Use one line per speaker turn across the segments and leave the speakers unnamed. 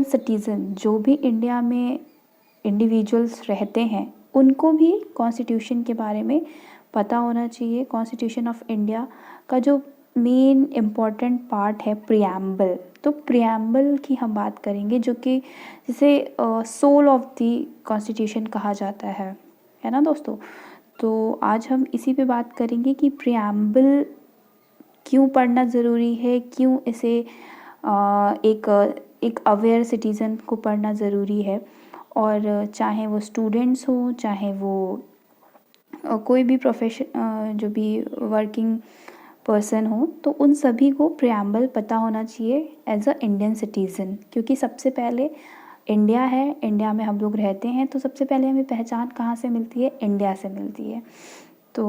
Citizen जो भी India में इंडिविजुअल्स रहते हैं उनको भी कॉन्स्टिट्यूशन के बारे में पता होना चाहिए। कॉन्स्टिट्यूशन ऑफ इंडिया का जो मेन इम्पॉर्टेंट पार्ट है प्रियम्बल, तो प्रियम्बल की हम बात करेंगे, जो कि जिसे सोल ऑफ द कॉन्स्टिट्यूशन कहा जाता है ना दोस्तों। तो आज हम इसी पे बात करेंगे कि प्रियम्बल क्यों पढ़ना ज़रूरी है, क्यों इसे एक अवेयर सिटीज़न को पढ़ना ज़रूरी है। और चाहे वो स्टूडेंट्स हो, चाहे वो कोई भी प्रोफेशन जो भी वर्किंग पर्सन हो, तो उन सभी को प्रियम्बल पता होना चाहिए एज अ इंडियन सिटीज़न। क्योंकि सबसे पहले इंडिया है, इंडिया में हम लोग रहते हैं, तो सबसे पहले हमें पहचान कहाँ से मिलती है? इंडिया से मिलती है। तो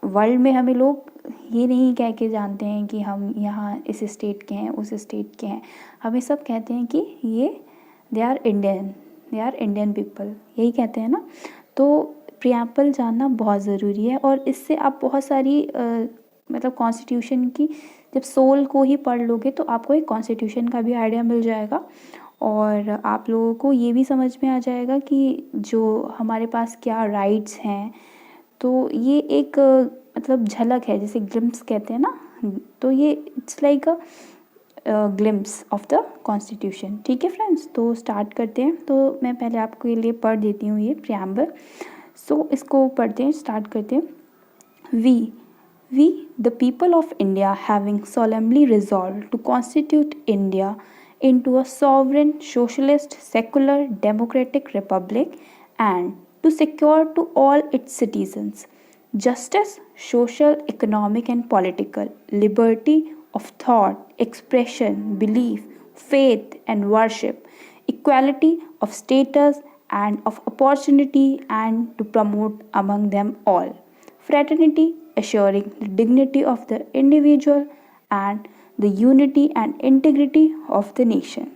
वर्ल्ड में हमें लोग ये नहीं कह के जानते हैं कि हम यहाँ इस स्टेट के हैं, उस स्टेट के हैं। हमें सब कहते हैं कि ये दे आर इंडियन पीपल, यही कहते हैं ना। तो प्रियम्बल जानना बहुत ज़रूरी है। और इससे आप बहुत सारी मतलब कॉन्स्टिट्यूशन की, जब सोल को ही पढ़ लोगे तो आपको एक कॉन्स्टिट्यूशन का भी आइडिया मिल जाएगा। और आप लोगों को ये भी समझ में आ जाएगा कि जो हमारे पास क्या राइट्स हैं। तो ये एक मतलब झलक है, जैसे ग्लिम्स कहते हैं ना, तो ये it's like a glimpse of the constitution. ठीक है फ्रेंड्स, तो स्टार्ट करते हैं। तो मैं पहले आपको ये लिए पढ़ देती हूँ ये प्रियम्बल। सो इसको पढ़ते हैं, स्टार्ट करते हैं। We, the people of India, having solemnly resolved to constitute India into a sovereign, socialist, secular, democratic republic, and to secure to all its citizens justice, social, economic, and political, liberty of thought, expression, belief, faith, and worship, equality of status and of opportunity, and to promote among them all fraternity, assuring the dignity of the individual and the unity and integrity of the nation.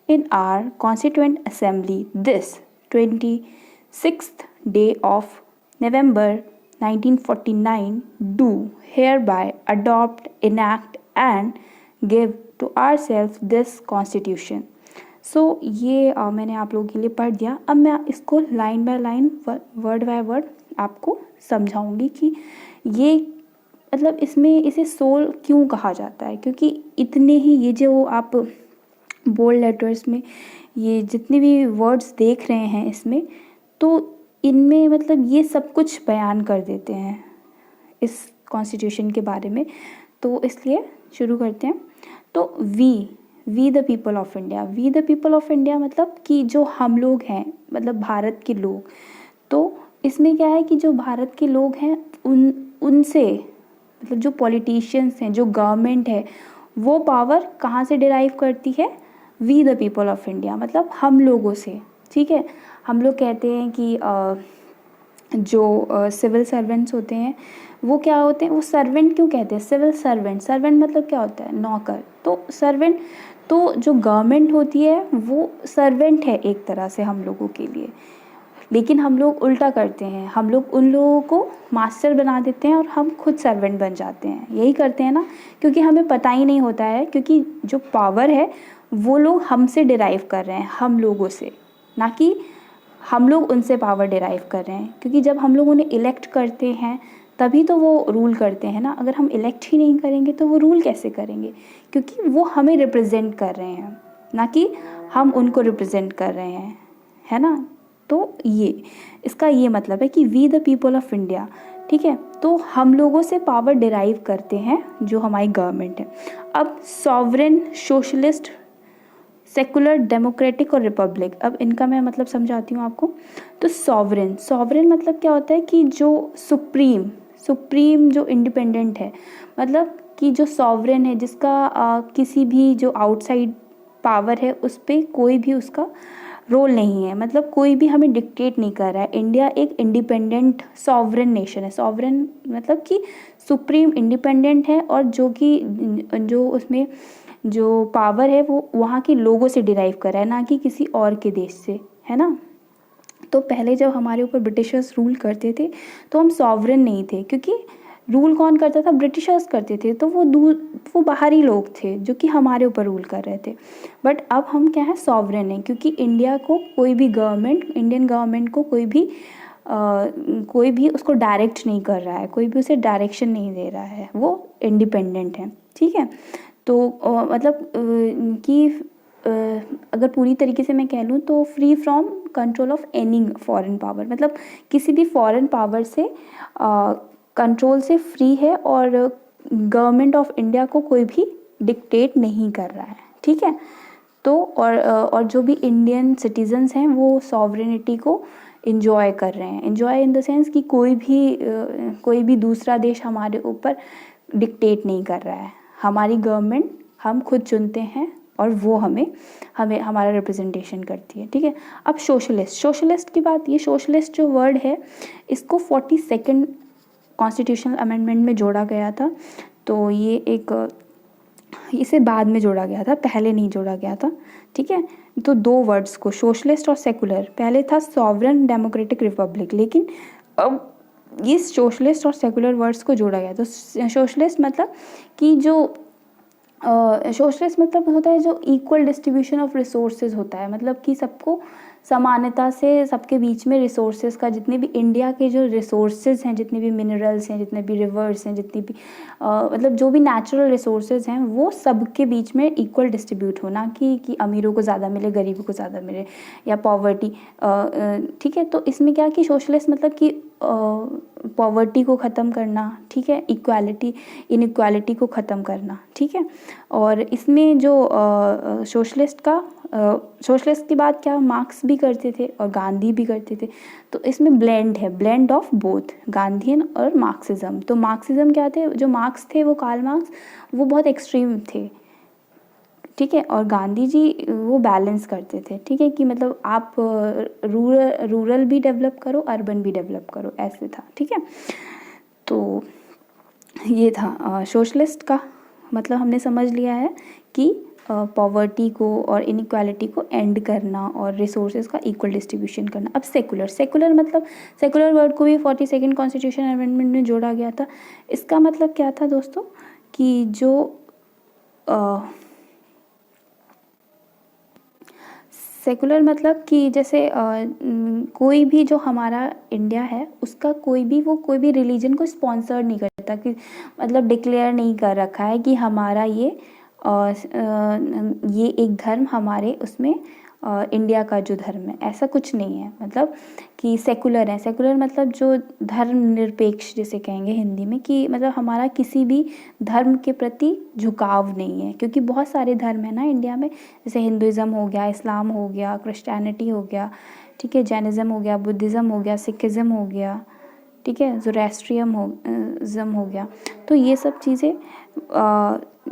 In our Constituent Assembly, this 26th day of November 1949, do hereby adopt, enact, and give to ourselves this Constitution. ये मैंने आप लोगों के लिए पढ़ दिया। अब मैं इसको line by line, word by word आपको समझाऊंगी कि ये मतलब इसमें इसे सोल क्यों कहा जाता है। क्योंकि इतने ही ये जो आप बोल्ड लेटर्स में ये जितने भी वर्ड्स देख रहे हैं इसमें, तो इनमें मतलब ये सब कुछ बयान कर देते हैं इस कॉन्स्टिट्यूशन के बारे में। तो इसलिए शुरू करते हैं। तो we the people of India मतलब कि जो हम लोग हैं, मतलब भारत के लोग। तो इसमें क्या है कि जो भारत के लोग हैं उनसे मतलब जो पॉलिटिशियंस हैं, जो गवर्नमेंट है, वो पावर कहाँ से डिराइव करती है? We the people of India, मतलब हम लोगों से। ठीक है, हम लोग कहते हैं कि जो सिविल सर्वेंट्स होते हैं वो क्या होते हैं? वो सर्वेंट क्यों कहते हैं? सिविल सर्वेंट मतलब क्या होता है? नौकर। तो सर्वेंट, तो जो गवर्नमेंट होती है वो सर्वेंट है एक तरह से हम लोगों के लिए। लेकिन हम लोग उल्टा करते हैं, हम लोग उन लोगों को मास्टर बना देते हैं और हम खुद सर्वेंट बन जाते हैं। यही करते हैं ना, क्योंकि हमें पता ही नहीं होता है। क्योंकि जो पावर है वो लोग हमसे डिराइव कर रहे हैं, हम लोगों से, ना कि हम लोग उनसे पावर डिराइव कर रहे हैं। क्योंकि जब हम लोग उन्हें इलेक्ट करते हैं तभी तो वो रूल करते हैं ना। अगर हम इलेक्ट ही नहीं करेंगे तो वो रूल कैसे करेंगे? क्योंकि वो हमें रिप्रेजेंट कर रहे हैं, ना कि हम उनको रिप्रेजेंट कर रहे हैं, है ना। तो ये इसका ये मतलब है कि we the people of India, ठीक है, तो हम लोगों से पावर डिराइव करते हैं जो हमारी गवर्नमेंट है। अब सॉवरेन, सोशलिस्ट, सेकुलर, डेमोक्रेटिक और रिपब्लिक, अब इनका मैं मतलब समझाती हूँ आपको। तो सॉवरेन मतलब क्या होता है कि जो सुप्रीम जो इंडिपेंडेंट है, मतलब कि जो सॉवरेन है, जिसका किसी भी जो आउटसाइड पावर है उस पर कोई भी उसका रोल नहीं है, मतलब कोई भी हमें डिक्टेट नहीं कर रहा है। इंडिया एक इंडिपेंडेंट सॉवरेन नेशन है। सॉवरेन मतलब कि सुप्रीम इंडिपेंडेंट है, और जो उसमें जो पावर है वो वहाँ के लोगों से डिराइव कर रहा है, ना कि किसी और के देश से, है ना। तो पहले जब हमारे ऊपर ब्रिटिशर्स रूल करते थे तो हम सॉवरेन नहीं थे, क्योंकि रूल कौन करता था? ब्रिटिशर्स करते थे। तो वो बाहरी लोग थे जो कि हमारे ऊपर रूल कर रहे थे। बट अब हम क्या है, सॉवरेन हैं, क्योंकि इंडिया को कोई भी गवर्नमेंट, इंडियन गवर्नमेंट को कोई भी उसको डायरेक्ट नहीं कर रहा है, कोई भी उसे डायरेक्शन नहीं दे रहा है, वो इंडिपेंडेंट है। ठीक है। तो मतलब कि अगर पूरी तरीके से मैं कह लूँ तो free from control of any foreign power, मतलब किसी भी फॉरेन पावर से कंट्रोल से फ्री है, और गवर्नमेंट ऑफ इंडिया को कोई भी डिक्टेट नहीं कर रहा है। ठीक है। तो और जो भी इंडियन सिटीजन्स हैं वो सॉवरेनिटी को इंजॉय कर रहे हैं। इंजॉय इन द सेंस कि कोई भी दूसरा देश हमारे ऊपर डिक्टेट नहीं कर रहा है। हमारी गवर्नमेंट हम खुद चुनते हैं और वो हमें हमारा रिप्रेजेंटेशन करती है। ठीक है। अब सोशलिस्ट की बात, ये सोशलिस्ट जो वर्ड है इसको 42nd कॉन्स्टिट्यूशनल अमेंडमेंट में जोड़ा गया था। तो इसे बाद में जोड़ा गया था, पहले नहीं जोड़ा गया था। ठीक है। तो दो वर्ड्स को, सोशलिस्ट और सेकुलर, पहले था सॉवरन डेमोक्रेटिक रिपब्लिक, लेकिन अब इस सोशलिस्ट और सेकुलर वर्ड्स को जोड़ा गया। तो सोशलिस्ट मतलब कि सोशलिस्ट मतलब होता है जो इक्वल डिस्ट्रीब्यूशन ऑफ रिसोर्सेज होता है, मतलब कि सबको समानता से सबके बीच में रिसोर्सेज का, जितने भी इंडिया के जो रिसोर्सेज हैं, जितने भी मिनरल्स हैं, जितने भी रिवर्स हैं, जितनी भी मतलब जो भी नेचुरल रिसोर्सेज हैं वो सबके बीच में इक्वल डिस्ट्रीब्यूट हो, ना कि अमीरों को ज़्यादा मिले, गरीबों को ज़्यादा मिले, या पॉवर्टी। ठीक है। तो इसमें क्या कि सोशलिस्ट मतलब कि पॉवर्टी को ख़त्म करना। ठीक है। इनइक्वालिटी को ख़त्म करना। ठीक है। और इसमें जो सोशलिस्ट की बात क्या मार्क्स भी करते थे और गांधी भी करते थे। तो इसमें ब्लेंड है, ब्लेंड ऑफ बोथ गांधीयन और मार्क्सिज्म। तो मार्क्सिज्म क्या थे, जो मार्क्स थे वो कार्ल मार्क्स, वो बहुत एक्सट्रीम थे। ठीक है। और गांधी जी वो बैलेंस करते थे। ठीक है, कि मतलब आप रूरल भी डेवलप करो, अर्बन भी डेवलप करो, ऐसे था। ठीक है। तो ये था सोशलिस्ट का मतलब हमने समझ लिया है कि पॉवर्टी को और इनइक्वालिटी को एंड करना और रिसोर्सेज का इक्वल डिस्ट्रीब्यूशन करना। अब सेकुलर मतलब सेकुलर वर्ड को भी 42nd कॉन्स्टिट्यूशन अमेंडमेंट में जोड़ा गया था। इसका मतलब क्या था दोस्तों, कि जो सेकुलर मतलब कि जैसे कोई भी जो हमारा इंडिया है उसका कोई भी रिलीजन को स्पॉन्सर नहीं करता, कि मतलब डिक्लेयर नहीं कर रखा है कि हमारा ये एक धर्म हमारे उसमें इंडिया का जो धर्म है, ऐसा कुछ नहीं है। मतलब कि सेकुलर है। सेकुलर मतलब जो धर्म निरपेक्ष जिसे कहेंगे हिंदी में, कि मतलब हमारा किसी भी धर्म के प्रति झुकाव नहीं है, क्योंकि बहुत सारे धर्म है ना इंडिया में, जैसे हिंदुज़म हो गया, इस्लाम हो गया, क्रिश्चियनिटी हो गया, ठीक है, जैनिज़्म हो गया, बुद्धिज़्म हो गया, सिखिज़्म हो गया, ठीक है, ज़ोरास्ट्रियनिज़्म हो गया। तो ये सब चीज़ें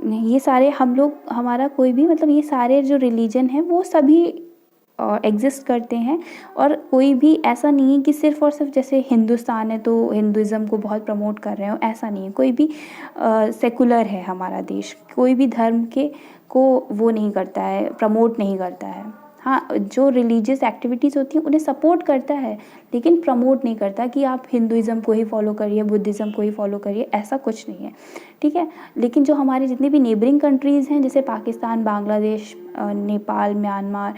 ये सारे हम लोग हमारा कोई भी मतलब ये सारे जो रिलीजन हैं वो सभी एग्जिस्ट करते हैं, और कोई भी ऐसा नहीं है कि सिर्फ़ और सिर्फ जैसे हिंदुस्तान है तो हिंदुज़म को बहुत प्रमोट कर रहे हो, ऐसा नहीं है। कोई भी सेकुलर है हमारा देश, कोई भी धर्म को वो नहीं करता है, प्रमोट नहीं करता है। हाँ, जो रिलीजियस एक्टिविटीज़ होती हैं उन्हें सपोर्ट करता है, लेकिन प्रमोट नहीं करता कि आप हिंदुज़म को ही फॉलो करिए, बुद्धिज़्म को ही फॉलो करिए, ऐसा कुछ नहीं है। ठीक है। लेकिन जो हमारे जितने भी नेबरिंग कंट्रीज़ हैं, जैसे पाकिस्तान, बांग्लादेश, नेपाल, म्यांमार,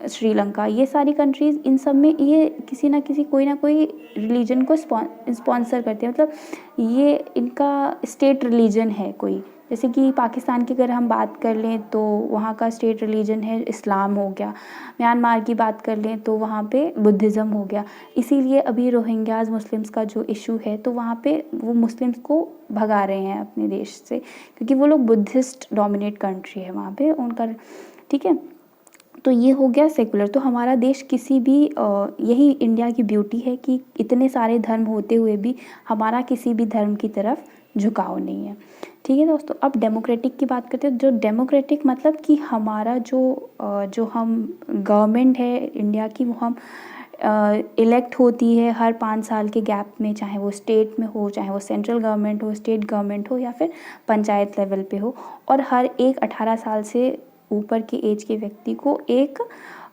श्रीलंका, ये सारी कंट्रीज़, इन सब में ये किसी ना किसी कोई ना कोई रिलीजन को स्पॉन्सर करते हैं। मतलब ये इनका स्टेट रिलीजन है कोई। जैसे कि पाकिस्तान की अगर हम बात कर लें तो वहाँ का स्टेट रिलीजन है इस्लाम हो गया। म्यांमार की बात कर लें तो वहाँ पे बुद्धिज़्म हो गया। इसीलिए अभी रोहिंग्याज मुस्लिम्स का जो इशू है, तो वहाँ पे वो मुस्लिम्स को भगा रहे हैं अपने देश से, क्योंकि वो लोग बुद्धिस्ट डोमिनेट कंट्री है वहाँ पे उनका। ठीक है। तो ये हो गया सेकुलर। तो हमारा देश किसी भी यही इंडिया की ब्यूटी है कि इतने सारे धर्म होते हुए भी हमारा किसी भी धर्म की तरफ झुकाव नहीं है। ठीक है दोस्तों। अब डेमोक्रेटिक की बात करते हैं। जो डेमोक्रेटिक मतलब कि हमारा जो हम गवर्नमेंट है इंडिया की, वो हम इलेक्ट होती है हर 5 साल के गैप में, चाहे वो स्टेट में हो, चाहे वो सेंट्रल गवर्नमेंट हो, स्टेट गवर्नमेंट हो, या फिर पंचायत लेवल पे हो। और हर एक 18 साल से ऊपर की एज के व्यक्ति को एक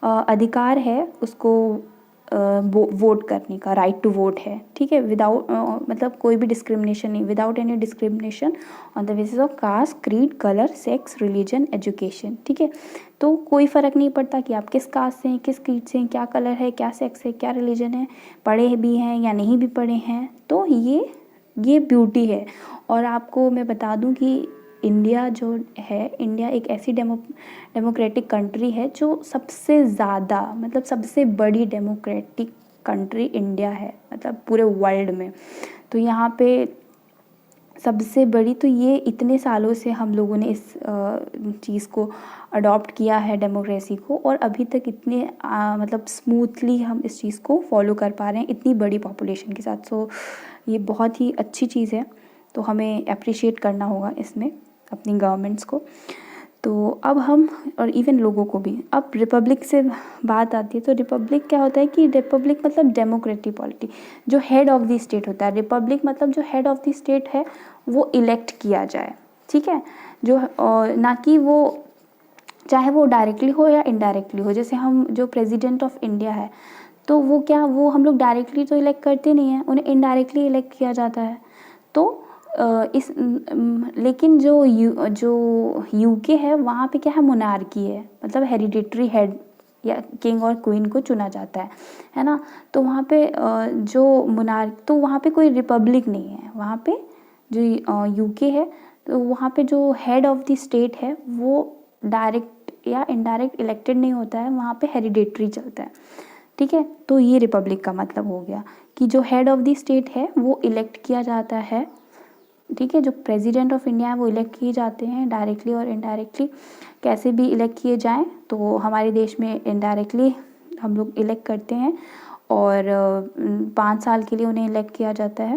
अधिकार है उसको वोट करने का राइट टू वोट है, ठीक है, विदाउट मतलब कोई भी डिस्क्रिमिनेशन नहीं, without any discrimination on the basis of caste, creed, colour, sex, religion, education, ठीक है। तो कोई फ़र्क नहीं पड़ता कि आप किस कास्ट से हैं, किस क्रीड से हैं, क्या कलर है, क्या सेक्स है, क्या रिलीजन है, पढ़े भी हैं या नहीं भी पढ़े हैं। तो ये ब्यूटी है। और आपको मैं बता दूं कि इंडिया जो है, इंडिया एक ऐसी डेमोक्रेटिक कंट्री है जो सबसे ज़्यादा मतलब सबसे बड़ी डेमोक्रेटिक कंट्री इंडिया है, मतलब पूरे वर्ल्ड में। तो यहाँ पे सबसे बड़ी, तो ये इतने सालों से हम लोगों ने इस चीज़ को अडॉप्ट किया है डेमोक्रेसी को, और अभी तक इतने मतलब स्मूथली हम इस चीज़ को फॉलो कर पा रहे हैं इतनी बड़ी पॉपुलेशन के साथ। सो ये बहुत ही अच्छी चीज़ है, तो हमें अप्रिशिएट करना होगा इसमें अपनी गवर्नमेंट्स को। तो अब हम, और इवन लोगों को भी, अब रिपब्लिक से बात आती है। तो रिपब्लिक क्या होता है कि रिपब्लिक मतलब डेमोक्रेटिक पॉलिटी, जो हेड ऑफ़ द स्टेट होता है। रिपब्लिक मतलब जो हेड ऑफ़ द स्टेट है वो इलेक्ट किया जाए, ठीक है, जो ना कि वो, चाहे वो डायरेक्टली हो या इनडायरेक्टली हो। जैसे हम जो प्रेसिडेंट ऑफ इंडिया है, तो वो हम लोग डायरेक्टली तो इलेक्ट करते नहीं हैं, उन्हें इनडायरेक्टली इलेक्ट किया जाता है। तो लेकिन जो यूके है, वहाँ पे क्या है, मोनार्की है, मतलब हेरिडिटरी हेड या किंग और क्वीन को चुना जाता है ना। तो वहाँ पे जो तो वहाँ पे कोई रिपब्लिक नहीं है। वहाँ पे जो यूके है, तो वहाँ पे जो हेड ऑफ़ द स्टेट है वो डायरेक्ट या इनडायरेक्ट इलेक्टेड नहीं होता है, वहाँ पे हेरिडिटरी चलता है, ठीक है। तो ये रिपब्लिक का मतलब हो गया कि जो हेड ऑफ़ द स्टेट है वो इलेक्ट किया जाता है, ठीक है। जो प्रेसिडेंट ऑफ इंडिया है वो इलेक्ट किए जाते हैं डायरेक्टली और इनडायरेक्टली, कैसे भी इलेक्ट किए जाएं। तो हमारे देश में इनडायरेक्टली हम लोग इलेक्ट करते हैं, और 5 साल के लिए उन्हें इलेक्ट किया जाता है।